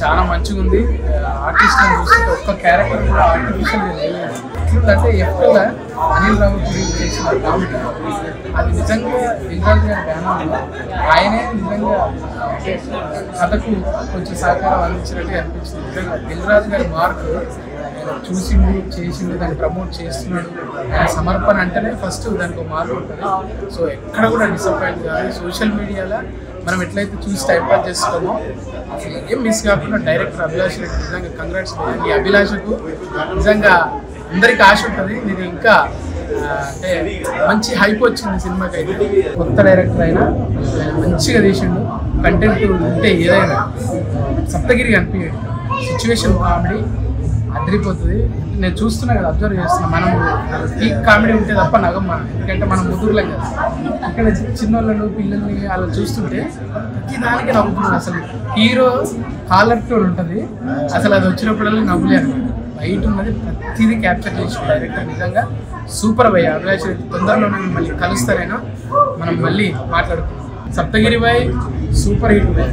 చాలా మంచిగా ఉంది. ఆర్టిస్ట్ చూస్తే ఒక్క క్యారెక్టర్ కూడా ఆర్టిఫిషియల్ ఎట్లుందంటే ఎప్పుడు అనిల్ రావిపూడి చేసిన కామెడీ అది నిజంగా దిల్రాజు గారి బ్యానర్లో ఆయనే నిజంగా కథకు కొంచెం సహకారం అందించినట్టు అనిపించింది. నిజంగా దిల్రాజు గారి మార్క్ చూసిండు, చేసిండు, దాన్ని ప్రమోట్ చేస్తున్నాడు. ఆయన సమర్పణ అంటేనే ఫస్ట్ దానికి ఒక మార్క్ ఉంటుంది. సో ఎక్కడ కూడా డిసప్పాయింట్ కాదు. సోషల్ మీడియాలో మనం ఎట్లయితే చూసి టైం పాస్ చేస్తామో అసలు ఏం మిస్ కాకుండా డైరెక్టర్ అభిలాష్ రెడ్డి నిజంగా కంగ్రాట్స్. ఈ అభిలాషకు నిజంగా అందరికి ఆశ ఉంటుంది. నేను ఇంకా అంటే మంచి హైప్ వచ్చింది సినిమాకి. అయితే కొత్త డైరెక్టర్ అయినా మంచిగా తీసిండు. కంటెంట్ ఉంటే ఏదైనా సప్తగిరి కనిపించడు. సిచ్యువేషన్ కామెడీ అదిరిపోతుంది. నేను చూస్తున్నా కదా, అబ్జర్వ్ చేస్తున్నా. మనం పీక్ కామెడీ ఉంటే తప్ప నగమ్మ, ఎందుకంటే మనం ముదురులేం కదా. ఇక్కడ చిన్నోళ్ళను పిల్లల్ని అలా చూస్తుంటే ప్రతి దానికి నవ్వుతున్నాడు. అసలు హీరో కాలర్ టోన్ ఉంటుంది, అసలు అది వచ్చినప్పుడల్లా నవ్వులేరు. బయట ఉన్నది ప్రతిదీ క్యాప్చర్ చేసి డైరెక్టర్ నిజంగా సూపర్ భయ్. అభిలాష్ రెడ్డి తొందరలోనే మళ్ళీ కలుస్తారైనా మనం మళ్ళీ మాట్లాడుకుందాం. సప్తగిరి భయ్ సూపర్ హిట్ భయ్.